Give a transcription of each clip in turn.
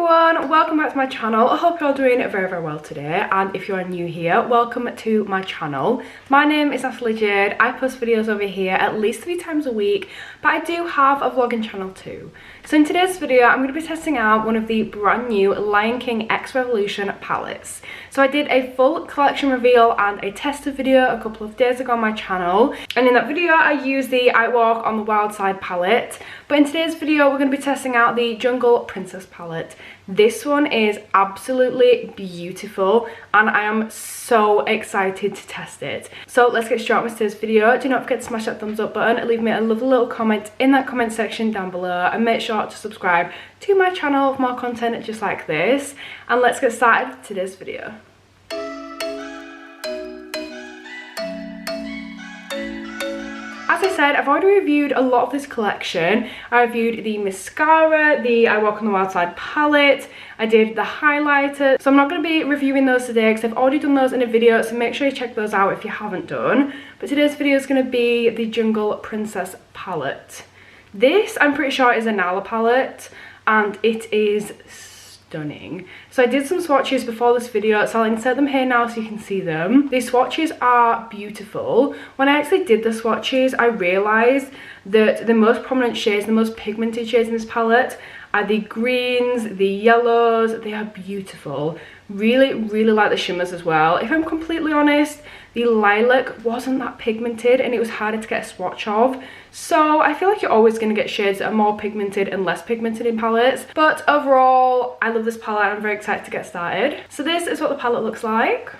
everyone, welcome back to my channel. I hope you're doing very well today, and if you are new here, welcome to my channel. My name is Natalie Jade. I post videos over here at least 3 times a week, but I do have a vlogging channel too. So in today's video, I'm going to be testing out one of the brand new Lion King X Revolution palettes. So I did a full collection reveal and a tester video a couple of days ago on my channel, and in that video I used the I Walk on the Wild Side palette, but in today's video we're going to be testing out the Jungle Princess palette. This one is absolutely beautiful and I am so excited to test it. So let's get straight on with today's video. Do not forget to smash that thumbs up button and leave me a lovely little comment in that comment section down below, and make sure to subscribe to my channel for more content just like this. And let's get started with today's video. As I said, I've already reviewed a lot of this collection. I reviewed the mascara, the I Walk on the Wild Side palette, I did the highlighter. So I'm not going to be reviewing those today because I've already done those in a video, so make sure you check those out if you haven't done. But today's video is going to be the Jungle Princess palette. This, I'm pretty sure, is a Nala palette and it is stunning. So I did some swatches before this video, so I'll insert them here now so you can see them. These swatches are beautiful. When I actually did the swatches, I realized that the most prominent shades, the most pigmented shades in this palette are the greens, the yellows. They are beautiful. Really like the shimmers as well. If I'm completely honest, the lilac wasn't that pigmented and it was harder to get a swatch of. So I feel like you're always going to get shades that are more pigmented and less pigmented in palettes. But overall, I love this palette and I'm very excited to get started. So this is what the palette looks like.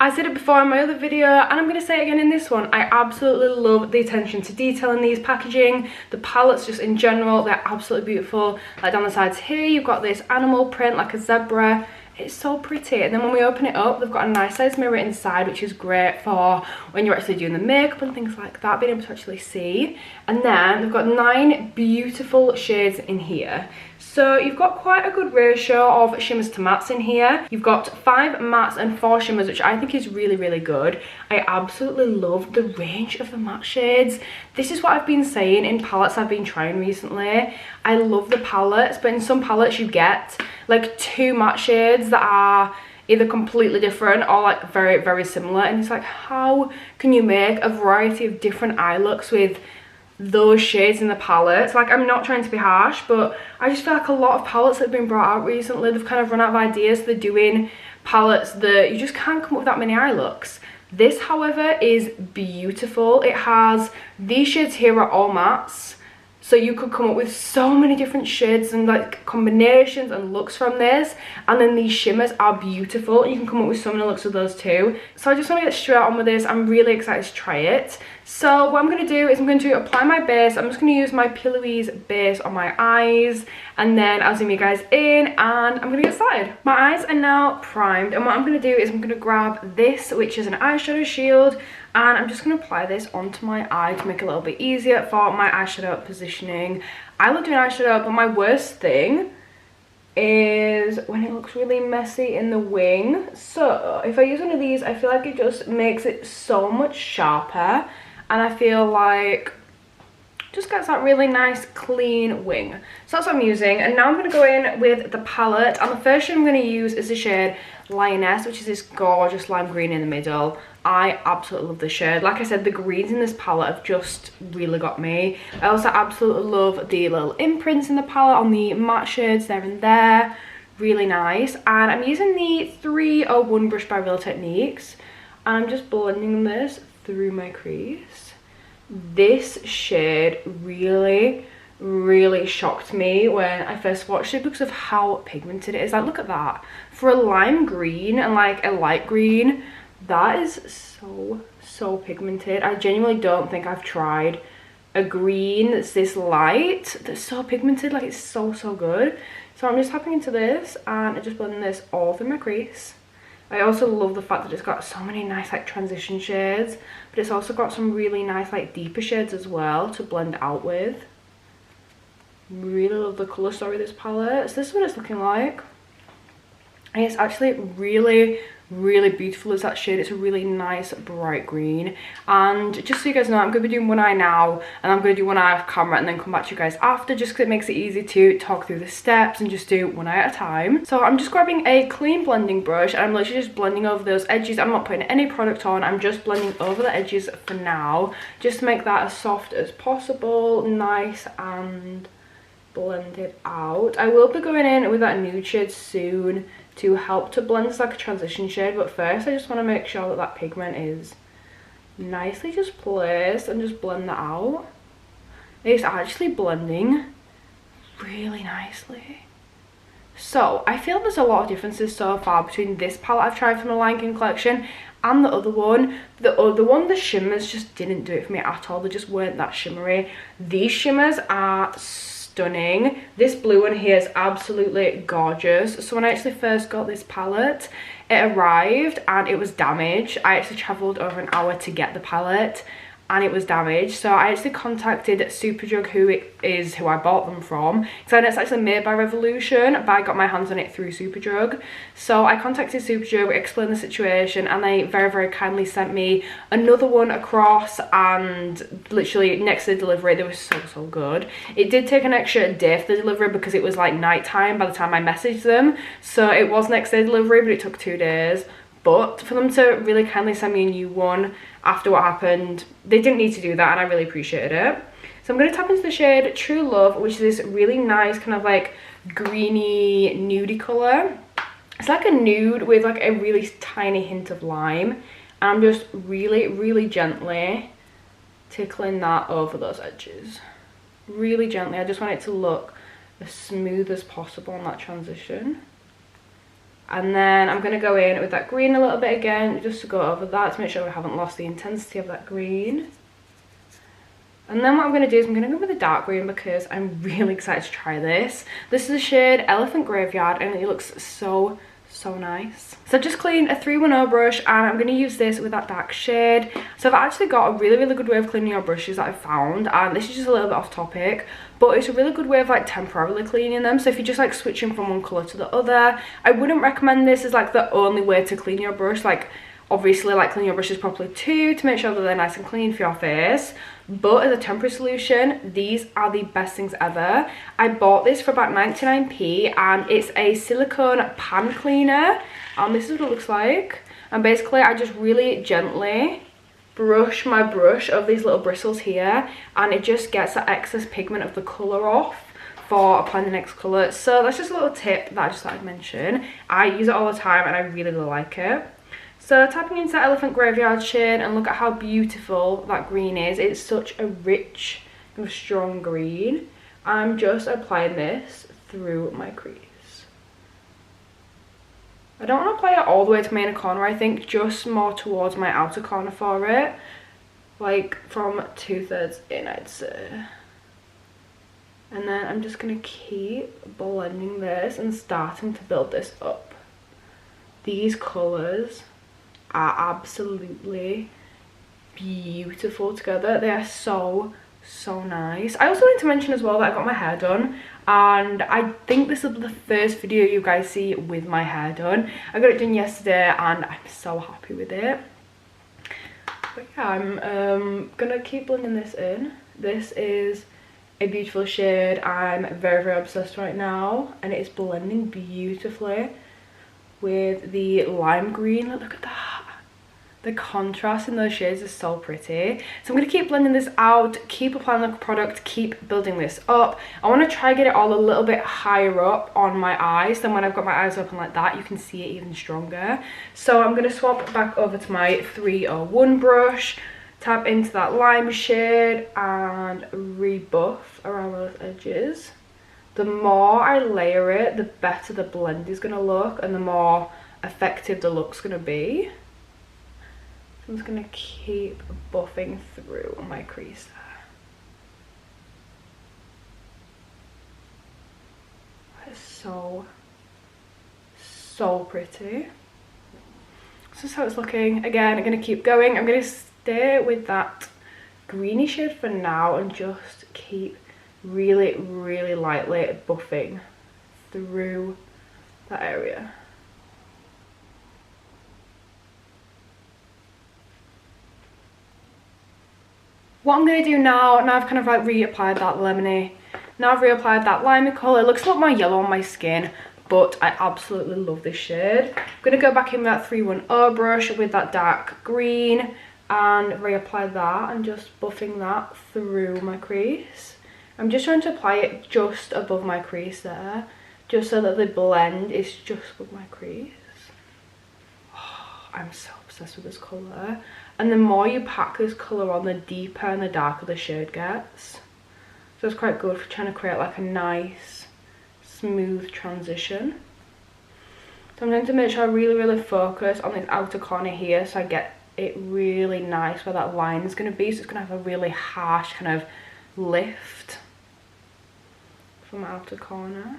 I said it before in my other video and I'm going to say it again in this one. I absolutely love the attention to detail in these packaging. The palettes just in general, they're absolutely beautiful. Like down the sides here, you've got this animal print like a zebra. It's so pretty. And then when we open it up, they've got a nice size mirror inside, which is great for when you're actually doing the makeup and things like that, being able to actually see. And then they've got 9 beautiful shades in here. So you've got quite a good ratio of shimmers to mattes in here. You've got 5 mattes and 4 shimmers, which I think is really good. I absolutely love the range of the matte shades. This is what I've been saying in palettes I've been trying recently. I love the palettes, but in some palettes you get like 2 matte shades that are either completely different or like very similar, and it's like, how can you make a variety of different eye looks with those shades in the palettes? Like, I'm not trying to be harsh, but I just feel like a lot of palettes that have been brought out recently, they've kind of run out of ideas. They're doing palettes that you just can't come up with that many eye looks. This, however, is beautiful. It has, these shades here are all mattes, so you could come up with so many different shades and like combinations and looks from this. And then these shimmers are beautiful. You can come up with so many looks with those too. So I just want to get straight on with this. I'm really excited to try it. So what I'm going to do is I'm going to apply my base. I'm just going to use my Pillowy's base on my eyes, and then I'll zoom you guys in and I'm going to get started. My eyes are now primed, and what I'm going to do is I'm going to grab this, which is an eyeshadow shield, and I'm just going to apply this onto my eye to make it a little bit easier for my eyeshadow positioning. I love doing eyeshadow, but my worst thing is when it looks really messy in the wing. So if I use one of these, I feel like it just makes it so much sharper, and I feel like just gets that really nice clean wing. So that's what I'm using, and now I'm going to go in with the palette, and the first shade I'm going to use is the shade Lioness, which is this gorgeous lime green in the middle. I absolutely love this shade. Like I said, the greens in this palette have just really got me. I also absolutely love the little imprints in the palette on the matte shades there and there. Really nice. And I'm using the 301 brush by Real Techniques, and I'm just blending this through my crease. This shade really shocked me when I first watched it because of how pigmented it is. Like, look at that. For a lime green and like a light green, that is so pigmented. I genuinely don't think I've tried a green that's this light that's so pigmented. Like, it's so good. So I'm just tapping into this and I'm just blending this all through my crease. I also love the fact that it's got so many nice like transition shades, but it's also got some really nice like deeper shades as well to blend out with. Really love the colour story of this palette. So this is what it's looking like. And it's actually really really beautiful as that shade. It's a really nice bright green. And just so you guys know, I'm going to be doing one eye now, and I'm going to do one eye off camera and then come back to you guys after, just because it makes it easy to talk through the steps and just do one eye at a time. So I'm just grabbing a clean blending brush and I'm literally just blending over those edges. I'm not putting any product on, I'm just blending over the edges for now, just to make that as soft as possible, nice and blended out. I will be going in with that nude shade soon to help to blend. It's like a transition shade, but first I just want to make sure that that pigment is nicely just placed and just blend that out. It's actually blending really nicely. So I feel there's a lot of differences so far between this palette I've tried from the Lion King collection and the other one. The other one, the shimmers just didn't do it for me at all. They just weren't that shimmery. These shimmers are stunning. This blue one here is absolutely gorgeous. So when I actually first got this palette, it arrived and it was damaged. I actually travelled over an hour to get the palette and it was damaged, so I actually contacted Superdrug, who I bought them from, because I know it's actually made by Revolution, but I got my hands on it through Superdrug. So I contacted Superdrug, explained the situation, and they very, very kindly sent me another one across, and literally next day delivery, they were so good. It did take an extra day for the delivery because it was like night time by the time I messaged them, so it was next day delivery, but it took 2 days. But for them to really kindly send me a new one after what happened, they didn't need to do that, and I really appreciated it. So I'm going to tap into the shade True Love, which is this really nice kind of like greeny nudie colour. It's like a nude with like a really tiny hint of lime, and I'm just really gently tickling that over those edges. Really gently. I just want it to look as smooth as possible on that transition. And then I'm going to go in with that green a little bit again, just to go over that, to make sure we haven't lost the intensity of that green. And then what I'm going to do is I'm going to go with the dark green because I'm really excited to try this. This is the shade Elephant Graveyard, and it looks so nice. So I've just cleaned a 310 brush, and I'm going to use this with that dark shade. So I've actually got a really good way of cleaning your brushes that I've found, and this is just a little bit off topic, but it's a really good way of like temporarily cleaning them. So if you're just like switching from one colour to the other, I wouldn't recommend this as like the only way to clean your brush. Like obviously like clean your brushes properly too, to make sure that they're nice and clean for your face, but as a temporary solution, these are the best things ever. I bought this for about 99p, and it's a silicone pan cleaner, and this is what it looks like. And basically I just really gently brush my brush over these little bristles here, and it just gets the excess pigment of the colour off for applying the next colour. So that's just a little tip that I just thought I'd mention. I use it all the time and I really like it. So tapping into that Elephant Graveyard shade, and look at how beautiful that green is. It's such a rich and strong green. I'm just applying this through my crease. I don't want to apply it all the way to my inner corner, I think, just more towards my outer corner for it. Like from 2/3 in, I'd say. And then I'm just going to keep blending this and starting to build this up. These colours are absolutely beautiful together. They are so nice. I also wanted to mention as well that I got my hair done, and I think this will be the first video you guys see with my hair done. I got it done yesterday and I'm so happy with it. But yeah, I'm gonna keep blending this in. This is a beautiful shade. I'm very obsessed right now, and it is blending beautifully with the lime green. Look at that. The contrast in those shades is so pretty. So I'm going to keep blending this out, keep applying the product, keep building this up. I want to try get it all a little bit higher up on my eyes. Then when I've got my eyes open like that, you can see it even stronger. So I'm going to swap back over to my 301 brush, tap into that lime shade and rebuff around those edges. The more I layer it, the better the blend is going to look and the more effective the look's going to be. I'm just going to keep buffing through my crease there. That is so pretty. This is how it's looking. Again, I'm going to keep going. I'm going to stay with that greeny shade for now and just keep really lightly buffing through that area. What I'm going to do now I've kind of like reapplied that lemony, now I've reapplied that limey colour. It looks a lot more yellow on my skin, but I absolutely love this shade. I'm going to go back in with that 310 brush with that dark green and reapply that and just buffing that through my crease. I'm just trying to apply it just above my crease there, just so that the blend is just with my crease. Oh, I'm so obsessed with this colour. And the more you pack this colour on, the deeper and the darker the shade gets. So it's quite good for trying to create like a nice, smooth transition. So I'm going to make sure I really focus on this outer corner here, so I get it really nice where that line is going to be. So it's going to have a really harsh kind of lift from the outer corner.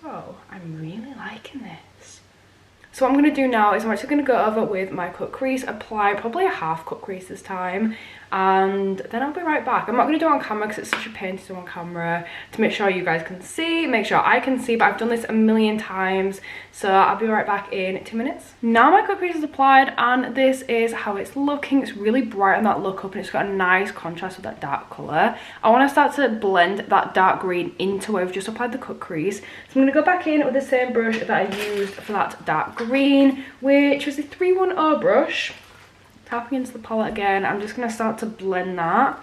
So I'm really liking this. So what I'm going to do now is I'm actually going to go over with my cut crease, apply probably a half cut crease this time, and then I'll be right back. I'm not going to do it on camera because it's such a pain to do on camera, to make sure you guys can see, make sure I can see, but I've done this a million times, so I'll be right back in 2 minutes. Now my cut crease is applied and this is how it's looking. It's really bright on that look up and it's got a nice contrast with that dark colour. I want to start to blend that dark green into where I've just applied the cut crease. So I'm going to go back in with the same brush that I used for that dark green, which was the 310 brush. Tapping into the palette again, I'm just going to start to blend that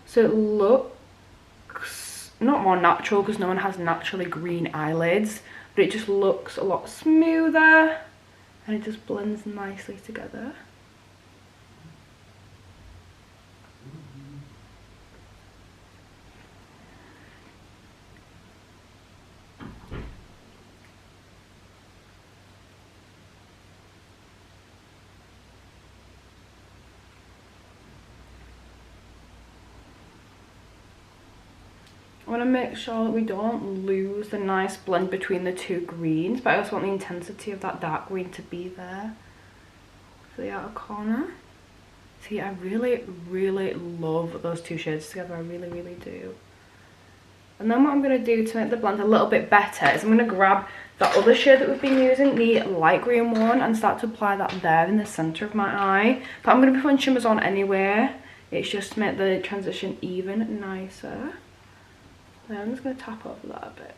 so it looks not more natural, because no one has naturally green eyelids, but it just looks a lot smoother and it just blends nicely together. I want to make sure that we don't lose the nice blend between the two greens, but I also want the intensity of that dark green to be there for the outer corner. See, I really love those two shades together. I really do. And then what I'm going to do to make the blend a little bit better is I'm going to grab that other shade that we've been using, the light green one, and start to apply that there in the centre of my eye. But I'm going to be putting shimmers on anyway. It's just to make the transition even nicer. Then I'm just going to tap over that a bit.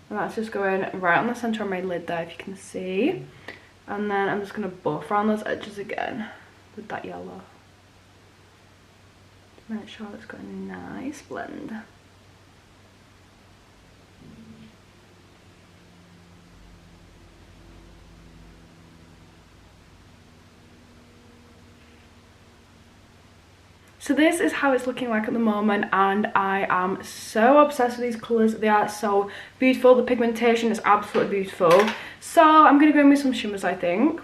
And that's just going right on the centre of my lid there, if you can see. And then I'm just going to buff around those edges again with that yellow. To make sure it's got a nice blend. So this is how it's looking like at the moment, and I am so obsessed with these colours. They are so beautiful. The pigmentation is absolutely beautiful. So I'm going to go in with some shimmers, I think.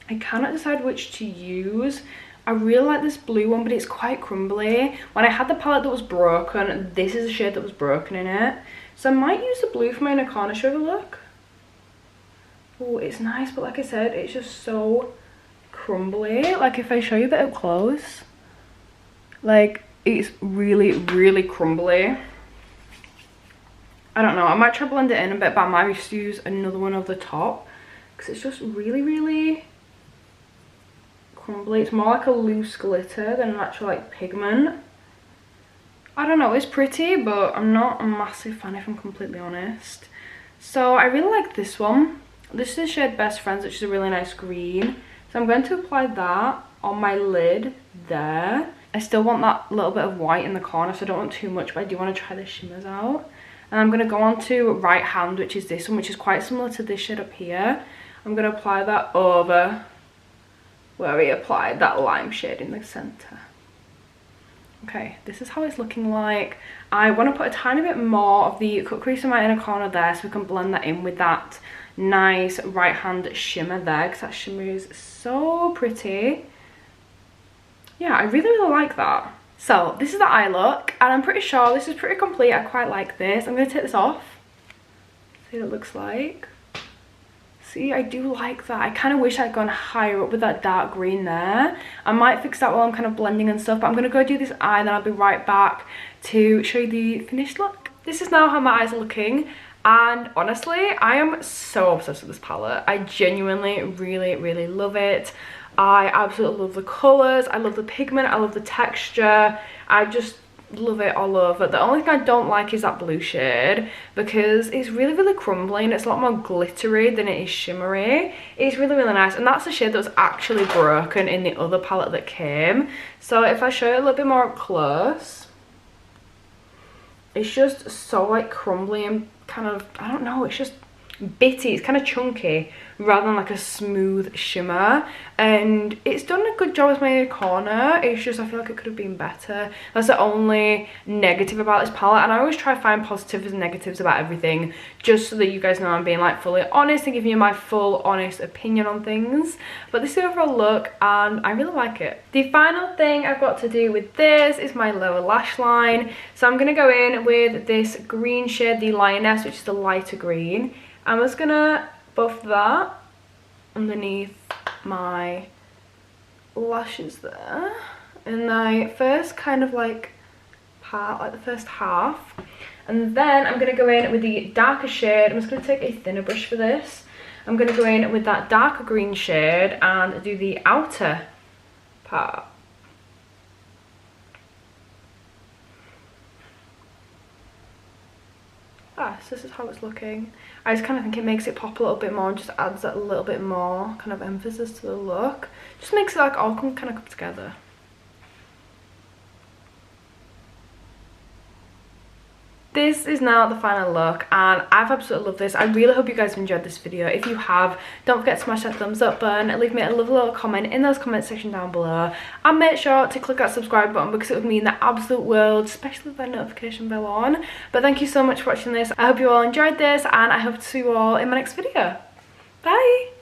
I cannot decide which to use. I really like this blue one, but it's quite crumbly. When I had the palette that was broken, this is the shade that was broken in it. So I might use the blue for my inner corner. Should we have a look? Oh, it's nice, but like I said, it's just so crumbly. Like if I show you a bit up close, like it's really crumbly. I don't know, I might try to blend it in a bit, but I might just use another one over the top because it's just really crumbly. It's more like a loose glitter than an actual like pigment. I don't know, it's pretty, but I'm not a massive fan if I'm completely honest. So I really like this one. This is the shade Best Friends, which is a really nice green. So I'm going to apply that on my lid there. I still want that little bit of white in the corner, so I don't want too much, but I do want to try the shimmers out. And I'm going to go on to Right Hand, which is this one, which is quite similar to this shade up here. I'm going to apply that over where we applied that lime shade in the centre. Okay, this is how it's looking like. I want to put a tiny bit more of the cut crease in my inner corner there so we can blend that in with that nice Right Hand shimmer there, because that shimmer is so pretty. Yeah, I really like that. So this is the eye look, and I'm pretty sure this is pretty complete. I quite like this. I'm going to take this off. See what it looks like. See, I do like that. I kind of wish I'd gone higher up with that dark green there. I might fix that while I'm kind of blending and stuff, but I'm going to go do this eye and then I'll be right back to show you the finished look. This is now how my eyes are looking, and honestly, I am so obsessed with this palette. I genuinely really love it. I absolutely love the colours, I love the pigment, I love the texture. I just love it all over. The only thing I don't like is that blue shade, because it's really, really crumbly and it's a lot more glittery than it is shimmery. It's really, really nice, and that's the shade that was actually broken in the other palette that came. So if I show you a little bit more up close, it's just so like crumbly and kind of, I don't know, it's just bitty. It's kind of chunky rather than like a smooth shimmer, and it's done a good job as my corner. It's just I feel like it could have been better. That's the only negative about this palette, and I always try to find positives and negatives about everything, just so that you guys know I'm being like fully honest and giving you my full honest opinion on things. But this is the overall look and I really like it. The final thing I've got to do with this is my lower lash line. So I'm going to go in with this green shade, the Lioness, which is the lighter green. I'm just gonna buff that underneath my lashes there, in my first kind of like part, like the first half. And then I'm gonna go in with the darker shade. I'm just gonna take a thinner brush for this. I'm gonna go in with that darker green shade and do the outer part. So this is how it's looking. I just kind of think it makes it pop a little bit more and just adds that a little bit more kind of emphasis to the look. Just makes it like all kind of come together. This is now the final look and I've absolutely loved this. I really hope you guys have enjoyed this video. If you have, don't forget to smash that thumbs up button, leave me a lovely little comment in those comment section down below, and make sure to click that subscribe button because it would mean the absolute world, especially with that notification bell on. But thank you so much for watching this. I hope you all enjoyed this and I hope to see you all in my next video. Bye!